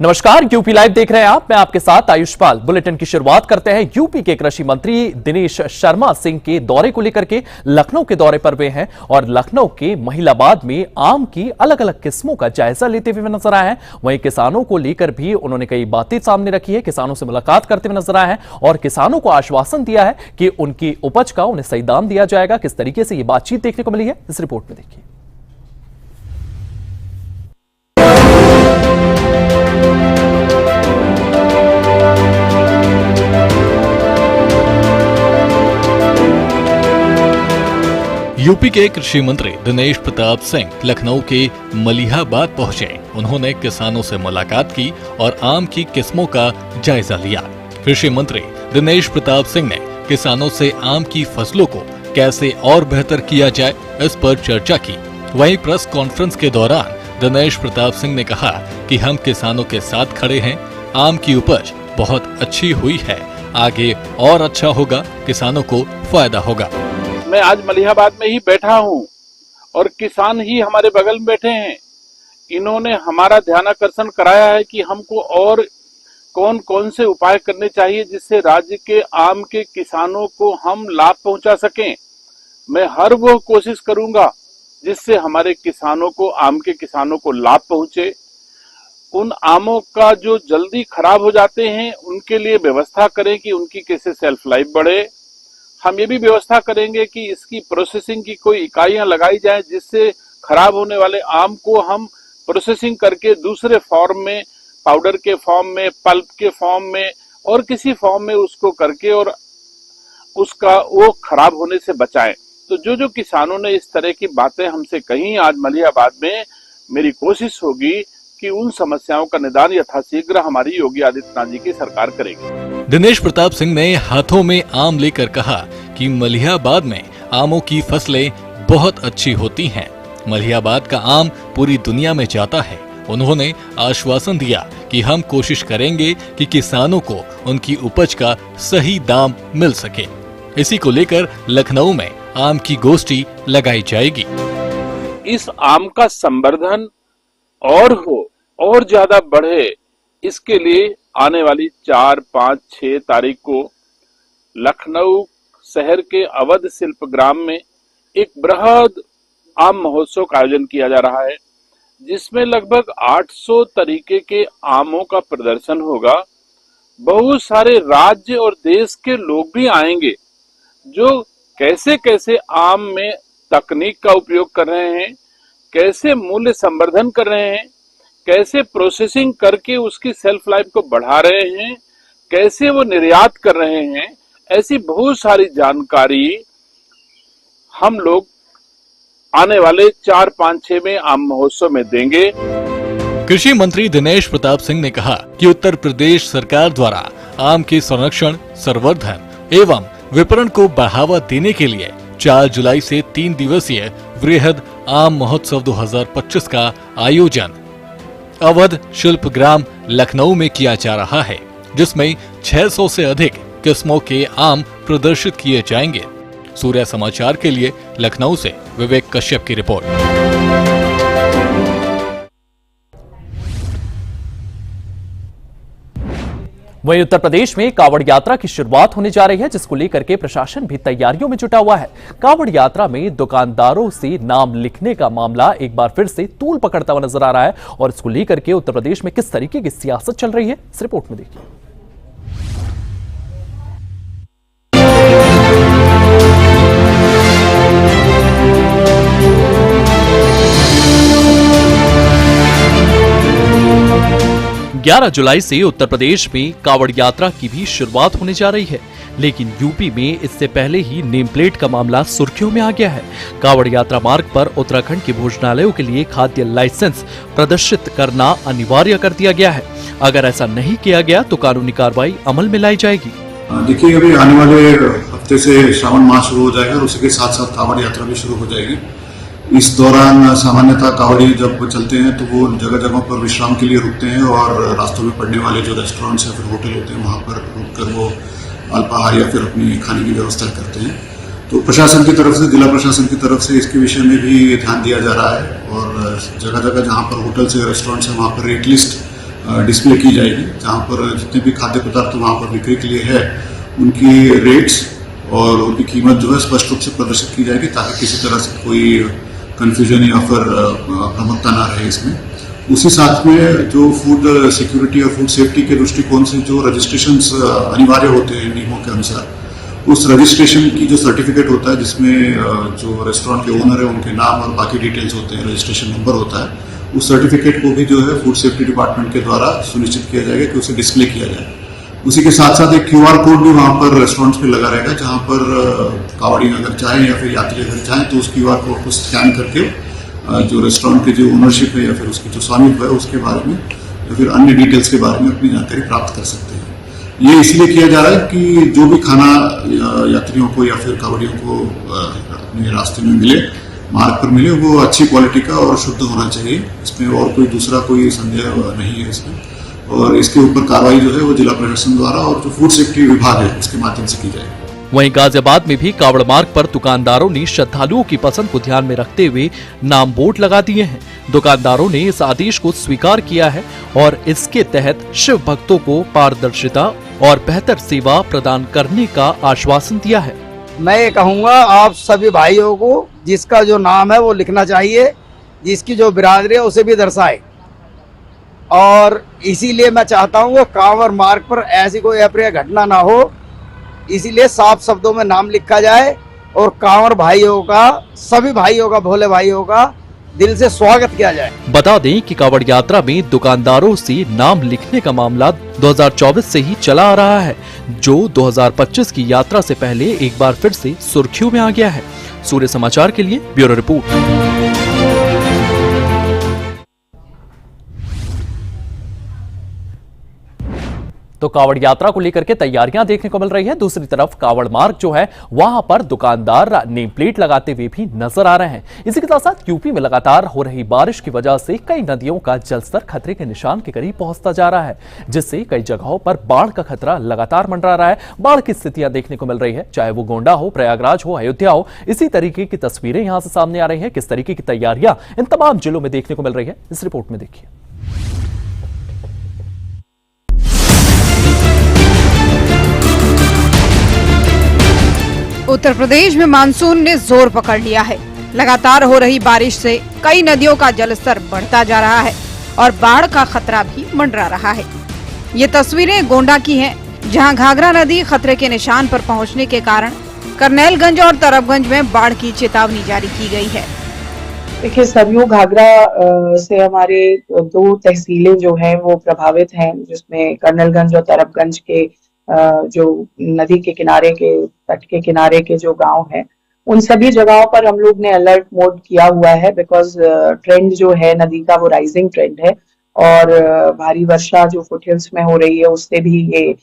नमस्कार, UP live देख रहे हैं आप। मैं आपके साथ आयुष्पाल। बुलेटिन की शुरुआत करते हैं। यूपी के कृषि मंत्री दिनेश शर्मा सिंह के दौरे को लेकर के लखनऊ के दौरे पर वे हैं और लखनऊ के महिलाबाद में आम की अलग अलग किस्मों का जायजा लेते हुए नजर आए हैं। वहीं किसानों को लेकर भी उन्होंने कई बातें सामने रखी है। किसानों से मुलाकात करते हुए नजर आए हैं और किसानों को आश्वासन दिया है कि उनकी उपज का उन्हें सही दाम दिया जाएगा। किस तरीके से ये बातचीत देखने को मिली है, इस रिपोर्ट में देखिए। यूपी के कृषि मंत्री दिनेश प्रताप सिंह लखनऊ के मलिहाबाद पहुंचे। उन्होंने किसानों से मुलाकात की और आम की किस्मों का जायजा लिया। कृषि मंत्री दिनेश प्रताप सिंह ने किसानों से आम की फसलों को कैसे और बेहतर किया जाए, इस पर चर्चा की। वहीं प्रेस कॉन्फ्रेंस के दौरान दिनेश प्रताप सिंह ने कहा कि हम किसानों के साथ खड़े हैं। आम की उपज बहुत अच्छी हुई है, आगे और अच्छा होगा, किसानों को फायदा होगा। मैं आज मलिहाबाद में ही बैठा हूं और किसान ही हमारे बगल में बैठे हैं। इन्होंने हमारा ध्यानाकर्षण कराया है कि हमको और कौन कौन से उपाय करने चाहिए जिससे राज्य के आम के किसानों को हम लाभ पहुंचा सकें। मैं हर वो कोशिश करूंगा जिससे हमारे किसानों को, आम के किसानों को लाभ पहुंचे। उन आमों का जो जल्दी खराब हो जाते हैं उनके लिए व्यवस्था करें कि उनकी कैसे सेल्फ लाइफ बढ़े। हम ये भी व्यवस्था करेंगे कि इसकी प्रोसेसिंग की कोई इकाइयां लगाई जाएं जिससे खराब होने वाले आम को हम प्रोसेसिंग करके दूसरे फॉर्म में, पाउडर के फॉर्म में, पल्प के फॉर्म में और किसी फॉर्म में उसको करके और उसका वो खराब होने से बचाएं। तो जो किसानों ने इस तरह की बातें हमसे कही आज मलिहाबाद में, मेरी कोशिश होगी कि उन समस्याओं का निदान यथाशीघ्र हमारी योगी आदित्यनाथ जी की सरकार करेगी। दिनेश प्रताप सिंह ने हाथों में आम लेकर कहा कि मलिहाबाद में आमों की फसलें बहुत अच्छी होती हैं। मलिहाबाद का आम पूरी दुनिया में जाता है। उन्होंने आश्वासन दिया कि हम कोशिश करेंगे कि किसानों को उनकी उपज का सही दाम मिल सके। इसी को लेकर लखनऊ में आम की गोष्ठी लगाई जाएगी। इस आम का संवर्धन और हो और ज्यादा बढ़े, इसके लिए आने वाली 4, 5, 6 तारीख को लखनऊ शहर के अवध शिल्प ग्राम में एक बृहद आम महोत्सव का आयोजन किया जा रहा है, जिसमें लगभग 800 तरीके के आमों का प्रदर्शन होगा। बहुत सारे राज्य और देश के लोग भी आएंगे जो कैसे कैसे आम में तकनीक का उपयोग कर रहे हैं, कैसे मूल्य संवर्धन कर रहे हैं, कैसे प्रोसेसिंग करके उसकी सेल्फ लाइफ को बढ़ा रहे हैं, कैसे वो निर्यात कर रहे हैं। ऐसी बहुत सारी जानकारी हम लोग आने वाले 4, 5, 6 में आम महोत्सव में देंगे। कृषि मंत्री दिनेश प्रताप सिंह ने कहा कि उत्तर प्रदेश सरकार द्वारा आम के संरक्षण, संवर्धन एवं विपणन को बढ़ावा देने के लिए 4 जुलाई से 3 दिवसीय वृहद आम महोत्सव 2025 का आयोजन अवध शिल्प ग्राम लखनऊ में किया जा रहा है, जिसमें 600 से अधिक किस्मों के आम प्रदर्शित किए जाएंगे। सूर्य समाचार के लिए लखनऊ से विवेक कश्यप की रिपोर्ट। वहीं उत्तर प्रदेश में कावड़ यात्रा की शुरुआत होने जा रही है, जिसको लेकर के प्रशासन भी तैयारियों में जुटा हुआ है। कावड़ यात्रा में दुकानदारों से नाम लिखने का मामला एक बार फिर से तूल पकड़ता हुआ नजर आ रहा है और इसको लेकर के उत्तर प्रदेश में किस तरीके की सियासत चल रही है, इस रिपोर्ट में देखिए। ग्यारह जुलाई से उत्तर प्रदेश में कावड़ यात्रा की भी शुरुआत होने जा रही है, लेकिन यूपी में इससे पहले ही नेम प्लेट का मामला सुर्खियों में आ गया है। कावड़ यात्रा मार्ग पर उत्तराखंड के भोजनालयों के लिए खाद्य लाइसेंस प्रदर्शित करना अनिवार्य कर दिया गया है। अगर ऐसा नहीं किया गया तो कानूनी कार्रवाई अमल में लाई जाएगी। देखिए, अभी आने वाले हफ्ते से श्रावण मास शुरू हो जाएगा और उसी के साथ साथ कावड़ यात्रा भी शुरू हो जाएगी। इस दौरान सामान्यतः कावड़ी जब चलते हैं तो वो जगह जगह पर विश्राम के लिए रुकते हैं और रास्तों में पड़ने वाले जो रेस्टोरेंट्स या फिर होटल होते हैं वहाँ पर रुककर वो अल्पाहार या फिर अपनी खाने की व्यवस्था करते हैं। तो प्रशासन की तरफ से, जिला प्रशासन की तरफ से इसके विषय में भी ध्यान दिया जा रहा है और जगह जगह जहाँ पर होटल्स या रेस्टोरेंट्स हैं वहाँ पर रेट लिस्ट डिस्प्ले की जाएगी, जहाँ पर जितने भी खाद्य पदार्थ वहाँ पर बिक्री के लिए है उनकी रेट्स और उनकी कीमत जो है स्पष्ट रूप से प्रदर्शित की जाएगी, ताकि किसी तरह से कोई कन्फ्यूजन या फिर भ्रमकता ना रहे इसमें। उसी साथ में जो फूड सिक्योरिटी और फूड सेफ्टी के दृष्टिकोण से जो रजिस्ट्रेशंस अनिवार्य होते हैं नियमों के अनुसार, उस रजिस्ट्रेशन की जो सर्टिफिकेट होता है जिसमें जो रेस्टोरेंट के ओनर है उनके नाम और बाकी डिटेल्स होते हैं, रजिस्ट्रेशन नंबर होता है, उस सर्टिफिकेट को भी जो है फूड सेफ्टी डिपार्टमेंट के द्वारा सुनिश्चित किया जाएगा कि उसे डिस्प्ले किया जाए। उसी के साथ साथ एक QR कोड भी वहाँ पर रेस्टोरेंट्स पे लगा रहेगा, जहाँ पर कावड़ी अगर चाहें या फिर यात्री अगर चाहें तो उस QR कोड को स्कैन करके जो रेस्टोरेंट की जो ओनरशिप है या फिर उसकी जो स्वामित्व है उसके बारे में या फिर अन्य डिटेल्स के बारे में अपनी जानकारी प्राप्त कर सकते हैं। ये इसलिए किया जा रहा है कि जो भी खाना यात्रियों को या फिर कावड़ियों को अपने रास्ते में मिले, मार्ग पर मिले, वो अच्छी क्वालिटी का और शुद्ध होना चाहिए। इसमें और कोई दूसरा कोई संदेह नहीं है इसमें, और इसके ऊपर कार्रवाई जो है वो जिला प्रशासन द्वारा और जो फूड सेफ्टी विभाग है उसके माध्यम से की जाएगी। वहीं गाजियाबाद में भी कावड़ मार्ग पर दुकानदारों ने श्रद्धालुओं की पसंद को ध्यान में रखते हुए नाम बोर्ड लगा दिए हैं। दुकानदारों ने इस आदेश को स्वीकार किया है और इसके तहत शिव भक्तों को पारदर्शिता और बेहतर सेवा प्रदान करने का आश्वासन दिया है। मैं ये कहूँगा आप सभी भाइयों को जिसका जो नाम है वो लिखना चाहिए, जिसकी जो बिरादरी है उसे भी दर्शाए, और इसीलिए मैं चाहता हूँ वो कांवर मार्ग पर ऐसी कोई अप्रिय घटना ना हो, इसीलिए साफ शब्दों में नाम लिखा जाए और कांवर भाइयों का, सभी भाइयों का, भोले भाइयों का दिल से स्वागत किया जाए। बता दें कि कावड़ यात्रा में दुकानदारों से नाम लिखने का मामला 2024 से ही चला आ रहा है, जो 2025 की यात्रा से पहले एक बार फिर से सुर्खियों में आ गया है। सूर्य समाचार के लिए ब्यूरो रिपोर्ट। तो कावड़ यात्रा को लेकर के तैयारियां देखने को मिल रही है। दूसरी तरफ कावड़ मार्ग जो है वहां पर दुकानदार नेम प्लेट लगाते हुए भी नजर आ रहे हैं। इसी के साथ साथ यूपी में लगातार हो रही बारिश की वजह से कई नदियों का जलस्तर खतरे के निशान के करीब पहुंचता जा रहा है, जिससे कई जगहों पर बाढ़ का खतरा लगातार मंडरा रहा है। बाढ़ की स्थितियां देखने को मिल रही है, चाहे वो गोंडा हो, प्रयागराज हो, अयोध्या हो। इसी तरीके की तस्वीरें यहां से सामने आ रही है। किस तरीके की तैयारियां इन तमाम जिलों में देखने को मिल रही है, इस रिपोर्ट में देखिए। उत्तर प्रदेश में मानसून ने जोर पकड़ लिया है। लगातार हो रही बारिश से कई नदियों का जलस्तर बढ़ता जा रहा है और बाढ़ का खतरा भी मंडरा रहा है। ये तस्वीरें गोंडा की हैं, जहां घाघरा नदी खतरे के निशान पर पहुंचने के कारण करनैलगंज और तरबगंज में बाढ़ की चेतावनी जारी की गई है। देखिए, सरयू घाघरा से हमारे 2 तहसीलें जो हैं वो प्रभावित हैं, जिसमें करनैलगंज और तरबगंज के जो नदी के किनारे के तट के किनारे के जो गांव हैं, उन सभी जगहों पर हम लोग ने अलर्ट मोड किया हुआ है, बिकॉज ट्रेंड जो है नदी का वो राइजिंग ट्रेंड है और भारी वर्षा जो फुटहिल्स में हो रही है उससे भी ये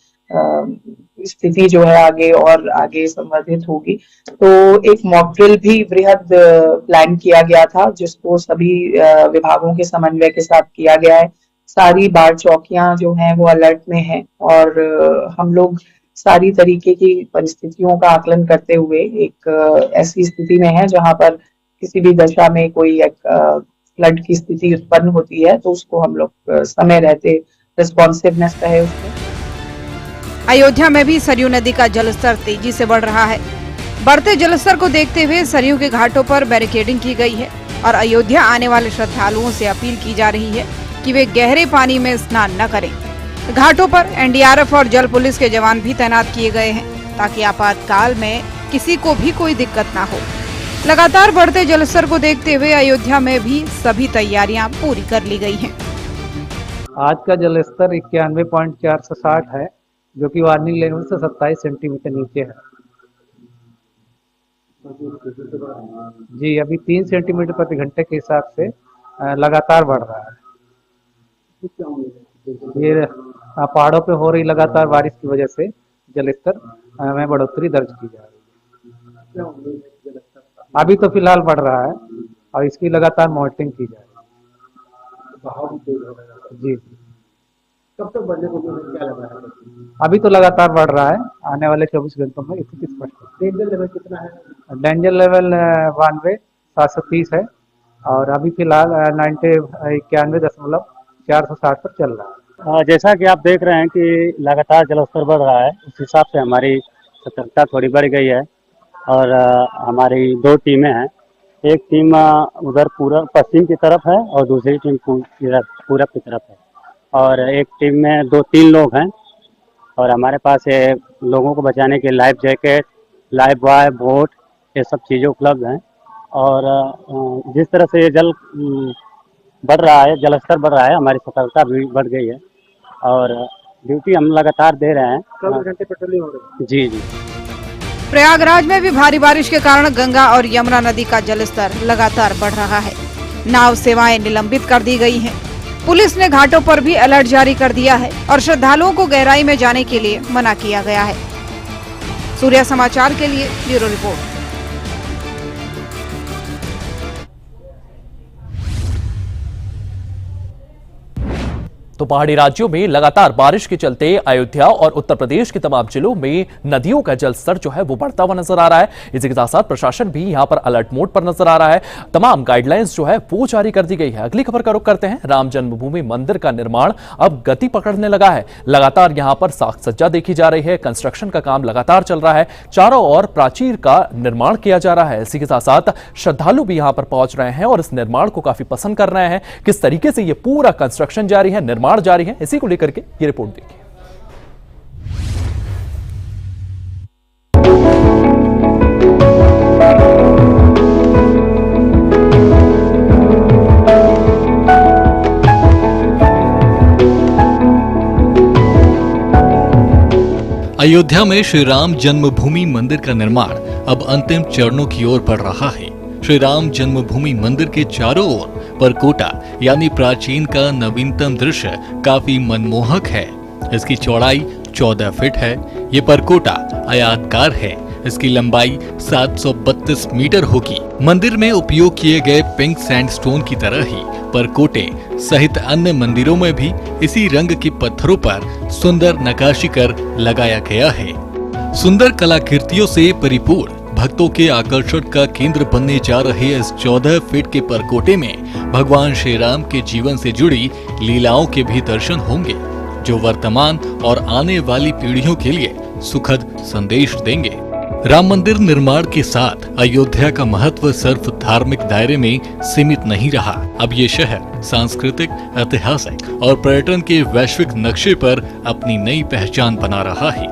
स्थिति जो है आगे संवर्धित होगी। तो एक मॉक ड्रिल भी वृहद प्लान किया गया था, जिसको सभी विभागों के समन्वय के साथ किया गया है। सारी बाढ़ चौकियां जो हैं वो अलर्ट में हैं और हम लोग सारी तरीके की परिस्थितियों का आकलन करते हुए एक ऐसी स्थिति में है जहां पर किसी भी दशा में कोई एक फ्लड की स्थिति उत्पन्न होती है तो उसको हम लोग समय रहते रिस्पॉन्सिवनेस रहे उसमें। अयोध्या में भी सरयू नदी का जलस्तर तेजी से बढ़ रहा है। बढ़ते जलस्तर को देखते हुए सरयू के घाटों पर बैरिकेडिंग की गई है और अयोध्या आने वाले श्रद्धालुओं से अपील की जा रही है कि वे गहरे पानी में स्नान न करें। घाटों पर एनडीआरएफ और जल पुलिस के जवान भी तैनात किए गए हैं, ताकि आपातकाल में किसी को भी कोई दिक्कत ना हो। लगातार बढ़ते जलस्तर को देखते हुए अयोध्या में भी सभी तैयारियां पूरी कर ली गई हैं। आज का जलस्तर 91.460 है, जो कि वार्निंग लेवल से 27 सेंटीमीटर नीचे है। जी, अभी 3 सेंटीमीटर प्रति घंटे के हिसाब से लगातार बढ़ रहा है। ये पहाड़ों पे हो रही लगातार बारिश की वजह से जलस्तर में बढ़ोतरी दर्ज की जा रही है। अभी तो फिलहाल बढ़ रहा है और इसकी लगातार मॉनिटरिंग की जा रही है। जी, कब तक बढ़ने को क्या लगा है? अभी तो लगातार बढ़ रहा है, आने वाले 24 घंटों में स्थिति स्पष्ट है। डेंजर लेवल कितना है? डेंजर लेवल 92,730 है और अभी फिलहाल 91.460 पर चल रहा है। जैसा कि आप देख रहे हैं कि लगातार जलस्तर बढ़ रहा है, उस हिसाब से हमारी सतर्कता थोड़ी बढ़ गई है। और हमारी 2 टीमें हैं। एक टीम उधर पूरब पश्चिम की तरफ है और दूसरी टीम पूरब की तरफ है। और एक टीम में 2-3 लोग हैं और हमारे पास ये लोगों को बचाने के life jacket, life boy, boat, ये सब चीज़ें उपलब्ध हैं। और जिस तरह से ये जल बढ़ रहा है, जलस्तर बढ़ रहा है, हमारी सतर्कता भी बढ़ गई है और ड्यूटी हम लगातार दे रहे हैं। 24 घंटे पेट्रोलिंग हो रही है। जी जी। प्रयागराज में भी भारी बारिश के कारण गंगा और यमुना नदी का जलस्तर लगातार बढ़ रहा है। नाव सेवाएं निलंबित कर दी गई हैं। पुलिस ने घाटों पर भी अलर्ट जारी कर दिया है और श्रद्धालुओं को गहराई में जाने के लिए मना किया गया है। सूर्या समाचार के लिए ब्यूरो रिपोर्ट। तो पहाड़ी राज्यों में लगातार बारिश के चलते अयोध्या और उत्तर प्रदेश के तमाम जिलों में नदियों का जलस्तर जो है वो बढ़ता हुआ नजर आ रहा है। इसी के साथ साथ प्रशासन भी यहां पर अलर्ट मोड पर नजर आ रहा है। तमाम गाइडलाइंस जो है वो जारी कर दी गई है। अगली खबर का रुख करते हैं। राम जन्मभूमि मंदिर का निर्माण अब गति पकड़ने लगा है। लगातार यहां पर साज सज्जा देखी जा रही है। कंस्ट्रक्शन का काम लगातार चल रहा है। चारों ओर प्राचीर का निर्माण किया जा रहा है। इसी के साथ साथ श्रद्धालु भी यहां पर पहुंच रहे हैं और इस निर्माण को काफी पसंद कर रहे हैं। किस तरीके से यह पूरा कंस्ट्रक्शन जारी है, निर्माण जारी है, इसी को लेकर के ये रिपोर्ट देखिए। अयोध्या में श्री राम जन्मभूमि मंदिर का निर्माण अब अंतिम चरणों की ओर बढ़ रहा है। श्री राम जन्मभूमि मंदिर के चारों ओर परकोटा यानी प्राचीन का नवीनतम दृश्य काफी मनमोहक है। इसकी चौड़ाई 14 फीट है। ये परकोटा आयताकार है। इसकी लंबाई 732 मीटर होगी। मंदिर में उपयोग किए गए पिंक सैंडस्टोन की तरह ही परकोटे सहित अन्य मंदिरों में भी इसी रंग के पत्थरों पर सुंदर नक्काशी कर लगाया गया है। सुंदर कलाकृतियों से परिपूर्ण भक्तों के आकर्षण का केंद्र बनने जा रहे इस 14 फीट के परकोटे में भगवान श्री राम के जीवन से जुड़ी लीलाओं के भी दर्शन होंगे, जो वर्तमान और आने वाली पीढ़ियों के लिए सुखद संदेश देंगे। राम मंदिर निर्माण के साथ अयोध्या का महत्व सिर्फ धार्मिक दायरे में सीमित नहीं रहा। अब ये शहर सांस्कृतिक, ऐतिहासिक और पर्यटन के वैश्विक नक्शे पर अपनी नई पहचान बना रहा है।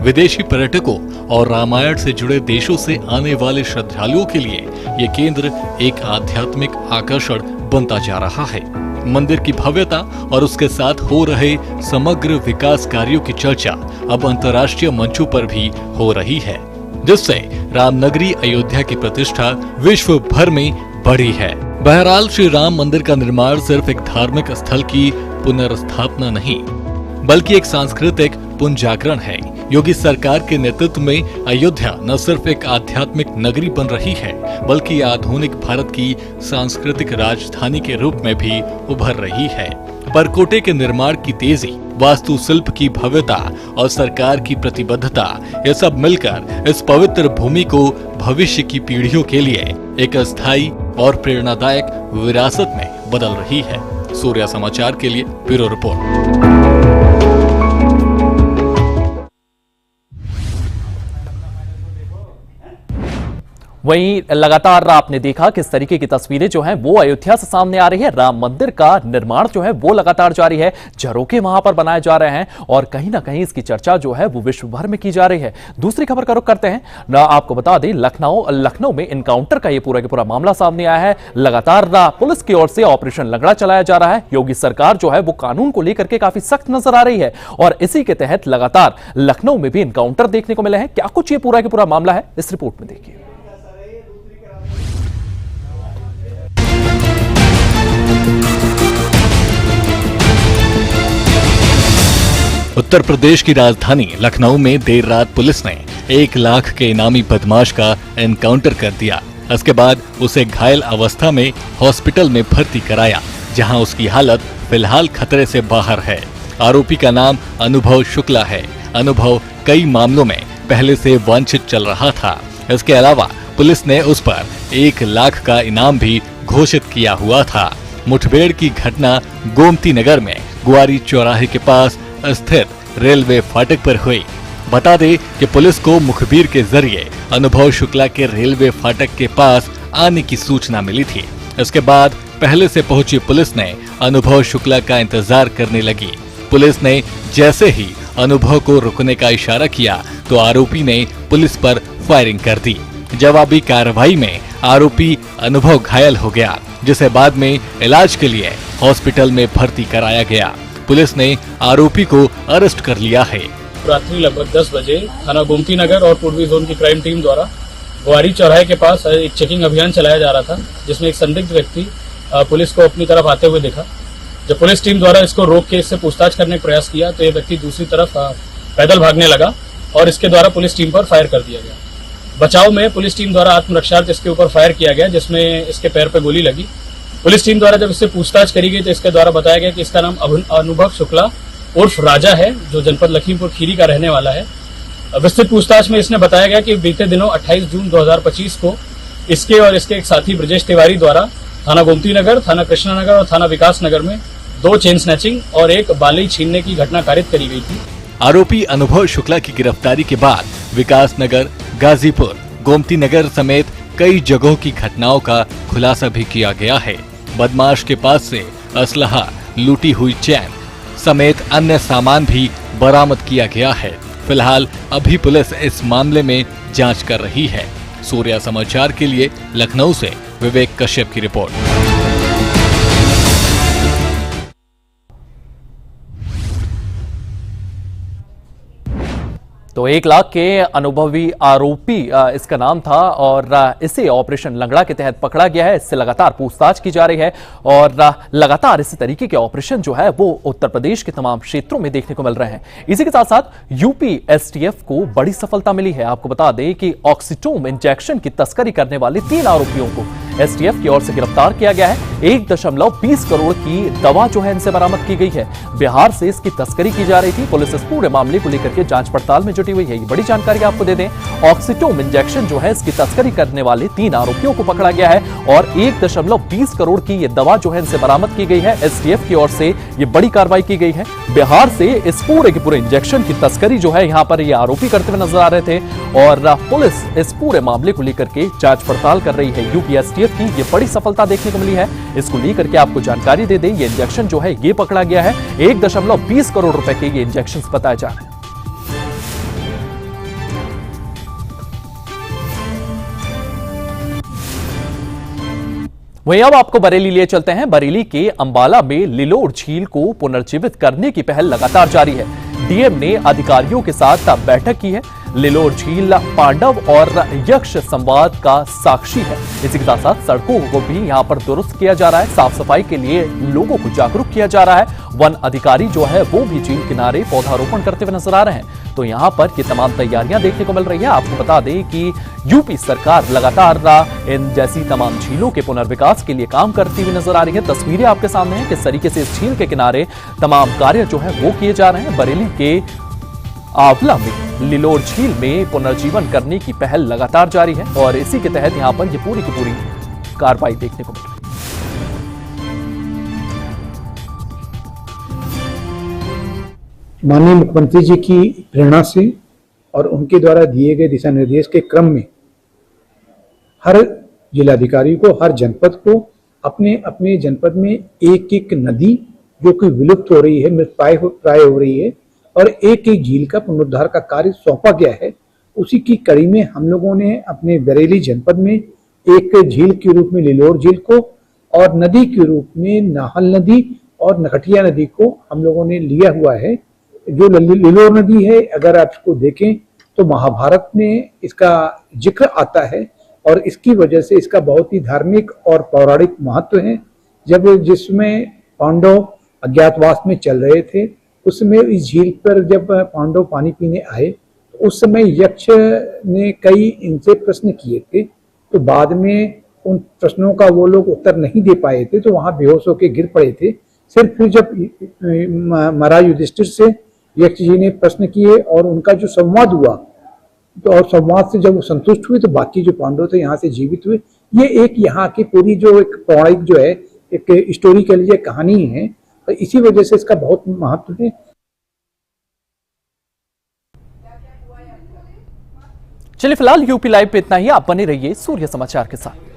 विदेशी पर्यटकों और रामायण से जुड़े देशों से आने वाले श्रद्धालुओं के लिए ये केंद्र एक आध्यात्मिक आकर्षण बनता जा रहा है। मंदिर की भव्यता और उसके साथ हो रहे समग्र विकास कार्यों की चर्चा अब अंतर्राष्ट्रीय मंचों पर भी हो रही है, जिससे रामनगरी अयोध्या की प्रतिष्ठा विश्व भर में बढ़ी है। बहरहाल श्री राम मंदिर का निर्माण सिर्फ एक धार्मिक स्थल की पुनर्स्थापना नहीं, बल्कि एक सांस्कृतिक पुनर्जागरण है। योगी सरकार के नेतृत्व में अयोध्या न सिर्फ एक आध्यात्मिक नगरी बन रही है, बल्कि आधुनिक भारत की सांस्कृतिक राजधानी के रूप में भी उभर रही है। परकोटे के निर्माण की तेजी, वास्तुशिल्प की भव्यता और सरकार की प्रतिबद्धता, ये सब मिलकर इस पवित्र भूमि को भविष्य की पीढ़ियों के लिए एक अस्थायी और प्रेरणादायक विरासत में बदल रही है। सूर्या समाचार के लिए ब्यूरो रिपोर्ट। वहीं लगातार आपने देखा किस तरीके की तस्वीरें जो हैं वो अयोध्या से सामने आ रही है। राम मंदिर का निर्माण जो है वो लगातार जारी है। झरोखे वहां पर बनाए जा रहे हैं और कहीं ना कहीं इसकी चर्चा जो है वो विश्व भर में की जा रही है। दूसरी खबर का रुख करते हैं। आपको बता दें, लखनऊ में इनकाउंटर का ये पूरा मामला सामने आया है। लगातार पुलिस की ओर से ऑपरेशन लंगड़ा चलाया जा रहा है। योगी सरकार जो है वो कानून को लेकर के काफी सख्त नजर आ रही है और इसी के तहत लगातार लखनऊ में भी इनकाउंटर देखने को मिले हैं। क्या कुछ ये पूरा मामला है, इस रिपोर्ट में देखिए। उत्तर प्रदेश की राजधानी लखनऊ में देर रात पुलिस ने 1 लाख के इनामी बदमाश का एनकाउंटर कर दिया। इसके बाद उसे घायल अवस्था में हॉस्पिटल में भर्ती कराया, जहां उसकी हालत फिलहाल खतरे से बाहर है। आरोपी का नाम अनुभव शुक्ला है। अनुभव कई मामलों में पहले से वांछित चल रहा था। इसके अलावा पुलिस ने उस पर 1 लाख का इनाम भी घोषित किया हुआ था। मुठभेड़ की घटना गोमती नगर में ग्वारी चौराहे के पास स्थित रेलवे फाटक पर हुई। बता दें कि पुलिस को मुखबिर के जरिए अनुभव शुक्ला के रेलवे फाटक के पास आने की सूचना मिली थी। इसके बाद पहले से पहुंची पुलिस ने अनुभव शुक्ला का इंतजार करने लगी। पुलिस ने जैसे ही अनुभव को रुकने का इशारा किया तो आरोपी ने पुलिस पर फायरिंग कर दी। जवाबी कार्रवाई में आरोपी अनुभव घायल हो गया, जिसे बाद में इलाज के लिए हॉस्पिटल में भर्ती कराया गया। पुलिस ने आरोपी को अरेस्ट कर लिया है। रात्रि लगभग 10 बजे थाना गोमती नगर और पूर्वी जोन की क्राइम टीम द्वारा ग्वारी चौराहे के पास एक चेकिंग अभियान चलाया जा रहा था, जिसमें एक संदिग्ध व्यक्ति पुलिस को अपनी तरफ आते हुए देखा। जब पुलिस टीम द्वारा इसको रोक के इससे पूछताछ करने का प्रयास किया तो ये व्यक्ति दूसरी तरफ पैदल भागने लगा और इसके द्वारा पुलिस टीम पर फायर कर दिया गया। बचाव में पुलिस टीम द्वारा आत्मरक्षार्थ इसके ऊपर फायर किया गया, जिसमें इसके पैर पर गोली लगी। पुलिस टीम द्वारा जब इससे पूछताछ करी गई तो इसके द्वारा बताया गया कि इसका नाम अनुभव शुक्ला उर्फ राजा है, जो जनपद लखीमपुर खीरी का रहने वाला है। विस्तृत पूछताछ में इसने बताया गया कि बीते दिनों 28 जून 2025 को इसके और इसके एक साथी ब्रजेश तिवारी द्वारा थाना गोमती नगर, थाना कृष्णा नगर और थाना विकास नगर में 2 चेन स्नैचिंग और 1 बाली छीनने की घटना कारित करी गई थी। आरोपी अनुभव शुक्ला की गिरफ्तारी के बाद विकास नगर, गाजीपुर, गोमती नगर समेत कई जगहों की घटनाओं का खुलासा भी किया गया है। बदमाश के पास से असलहा, लूटी हुई चैन समेत अन्य सामान भी बरामद किया गया है। फिलहाल अभी पुलिस इस मामले में जांच कर रही है। सूर्या समाचार के लिए लखनऊ से विवेक कश्यप की रिपोर्ट। तो 1 लाख के अनुभवी आरोपी इसका नाम था और इसे ऑपरेशन लंगड़ा के तहत पकड़ा गया है। इससे लगातार पूछताछ की जा रही है और लगातार इसी तरीके के ऑपरेशन जो है वो उत्तर प्रदेश के तमाम क्षेत्रों में देखने को मिल रहे हैं। इसी के साथ साथ यूपी एसटीएफ को बड़ी सफलता मिली है। आपको बता दें कि ऑक्सीटोम इंजेक्शन की तस्करी करने वाले 3 आरोपियों को एसटीएफ की ओर से गिरफ्तार किया गया है। 1.20 करोड़ की दवा जो है इनसे बरामद की गई है। बिहार से इसकी तस्करी की जा रही थी। पुलिस इस पूरे मामले को लेकर के जांच पड़ताल में जुटी हुई है। ये बड़ी जानकारी आपको दे दें, ऑक्सीटोम इंजेक्शन जो है इसकी तस्करी करने वाले 3 आरोपियों को पकड़ा गया है और 1.20 करोड़ की ये दवा जो है इनसे बरामद की गई है। एसटीएफ की ओर से ये बड़ी कार्रवाई की गई है। बिहार से इस पूरे के पूरे इंजेक्शन की तस्करी जो है यहाँ पर ये आरोपी करते हुए नजर आ रहे थे और पुलिस इस पूरे मामले को लेकर के जांच पड़ताल कर रही है। यूपी एसटीएफ की ये बड़ी सफलता देखने को मिली है। इसको लेकर के आपको जानकारी दे दें, ये इंजेक्शन जो है ये पकड़ा गया है। 1.20 करोड़ रुपए के ये इंजेक्शन बताए जा रहे हैं। वहीं अब आपको बरेली लिए चलते हैं। बरेली के अंबाला में लिलोड़ झील को पुनर्जीवित करने की पहल लगातार जारी है। डीएम ने अधिकारियों के साथ बैठक की है। लिलोड़ झील पांडव और यक्ष संवाद का साक्षी है। इसी के साथ साथ सड़कों को भी यहां पर दुरुस्त किया जा रहा है। साफ सफाई के लिए लोगों को जागरूक किया जा रहा है। वन अधिकारी जो है वो भी झील किनारे पौधारोपण करते हुए नजर आ रहे हैं। तो यहां पर ये तमाम तैयारियां देखने को मिल रही है। आपको बता दें कि यूपी सरकार लगातार इन जैसी तमाम झीलों के पुनर्विकास के लिए काम करती हुई नजर आ रही है। तस्वीरें आपके सामने हैं किस तरीके से इस झील के किनारे तमाम कार्य जो है वो किए जा रहे हैं। बरेली के आंवला में लिलोड़ झील में पुनर्जीवन करने की पहल लगातार जारी है और इसी के तहत यहां पर ये पूरी की पूरी कार्रवाई देखने को मिल रही है। माननीय मुख्यमंत्री जी की प्रेरणा से और उनके द्वारा दिए गए दिशा निर्देश के क्रम में हर जिलाधिकारी को, हर जनपद को अपने अपने जनपद में एक नदी जो कि विलुप्त हो रही है, मृतप्राय हो रही है और एक झील का पुनरुद्धार का कार्य सौंपा गया है। उसी की कड़ी में हम लोगों ने अपने बरेली जनपद में एक झील के रूप में लिलोड़ झील को और नदी के रूप में नाहल नदी और नखटिया नदी को हम लोगों ने लिया हुआ है। जो लिलोड़ नदी है, अगर आप इसको देखें तो महाभारत में इसका जिक्र आता है और इसकी वजह से इसका बहुत ही धार्मिक और पौराणिक महत्व है। जिसमें पांडव अज्ञातवास में चल रहे थे, उस समय इस झील पर जब पांडव पानी पीने आए तो उस समय यक्ष ने कई इनसे प्रश्न किए थे। तो बाद में उन प्रश्नों का वो लोग उत्तर नहीं दे पाए थे, तो वहां बेहोश होकर गिर पड़े थे। सिर्फ फिर जब महाराज युधिष्ठिर से यक्ष जी ने प्रश्न किए और उनका जो संवाद हुआ, तो और संवाद से जब वो संतुष्ट हुए तो बाकी जो पांडव थे यहाँ से जीवित हुए। ये एक यहाँ की पूरी जो एक पौराणिक जो है एक स्टोरी के लिए कहानी है। तो इसी वजह से इसका बहुत महत्व है। चलिए फिलहाल यूपी लाइव पे इतना ही। आप बने रहिए सूर्य समाचार के साथ।